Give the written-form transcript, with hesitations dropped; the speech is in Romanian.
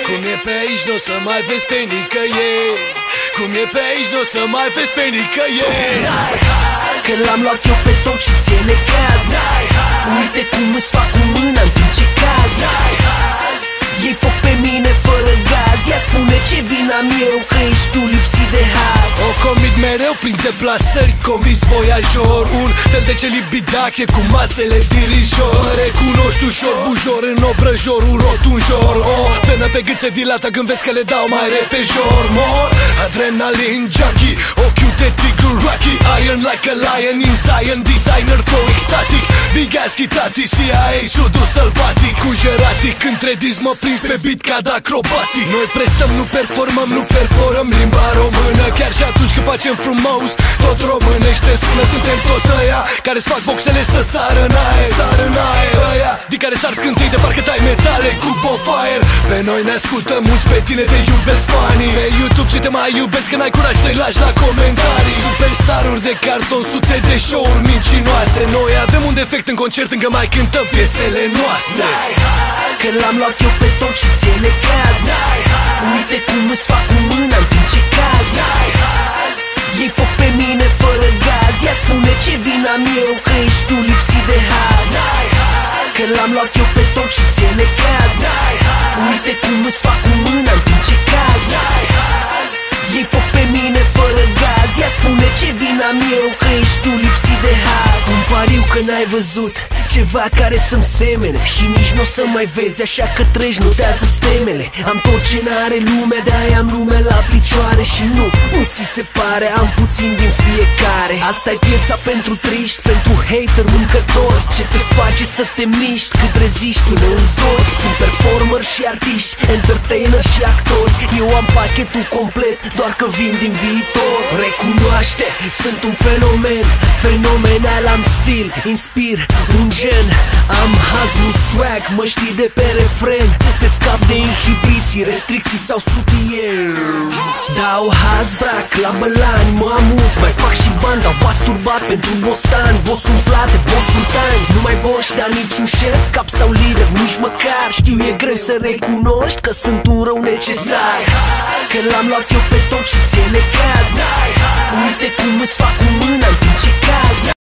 Cum e pe aici n-o să mai vezi pe nicăieri. Cum e pe aici n-o să mai vezi pe nicăieri. Că l-am luat eu pe tot și ție necaz. Uite cum îți fac cu mâna în timp ce cazi. Ei foc pe mine fără gaz. Ea spune ce vina eu că ești tu lipsit de haz. O comit mereu prin deplasări, comis voiajor. Un fel de celibidache cu masele dirijor. Mă recunoști ușor, bujor în obrăjor, un rotunjor. O venă pe gât se dilată când vezi că le dau mai repejor. Mor, adrenalin junkie, ochiul de tigru Rocky. Iron like a lion in Zion, designer flow ecstatic. Big ass chitati, CIA, sudul sălbatic. Cu jeratic, între disc mă prins pe beat ca de acrobatic. Noi prestăm, nu performăm, nu perforăm limba română. Chiar și atunci când facem frumos, tot românește sună. Suntem tot ăia care-ți fac boxele să sară în aer. Sară în aer, ăia din care sar scântei de parcă tai metale cu bonfire. Pe noi ne ascultă mulți, pe tine te iubesc fanii. Pe YouTube ce te mai iubesc că n-ai curaj să-i lași la comentarii. Superstaruri de carton, sute de show-uri mincinoase. Noi avem un defect în concert, încă mai cântăm piesele noastre. Că l-am luat eu pe tot și ție necaz. Uite cum îți fac cu mâna în timp ce cazi. Ei foc pe mine fără gaz. Ea spune ce vina eu că ești tu lipsit de haz. Că l-am luat eu pe tot și ție necaz. Uite cum îți fac cu mâna în timp ce cazi. Ei foc pe mine fără gaz. Ea spune ce vina eu că ești tu lipsit de haz. Un pariu că n-ai văzut ceva care să-mi semene și nici n-o să mai vezi, așa că treci, notează stemele. Am tot ce n-are lumea, de-aia am lumea la picioare. Și nu ți se pare, am puțin din fiecare. Asta-i piesa pentru triști, pentru hater mâncători. Ce te face să te miști, cât reziști până în zori. Sunt performer și artiști, entertainer și actori. Eu am pachetul complet, doar că vin din viitor. Recunoaște, sunt un fenomen, fenomenal, am stil, inspir un gen. Am haz, nu swag, mă știi de pe refren. Te scap de inhibiții, restricții sau sutier. Dau haz, vrac, la bălani, mă amuz, mai fac și bani. Dau pas turbat pentru bostan, boss umflate, boss sultani. Nu mai boș, dar niciun șef, cap sau lider, nici măcar. Știu, e greu să recunoști că sunt un rău necesar. Că l-am luat eu pe tot și ție necaz. Uite cum îți fac cu mâna în timp ce cazi.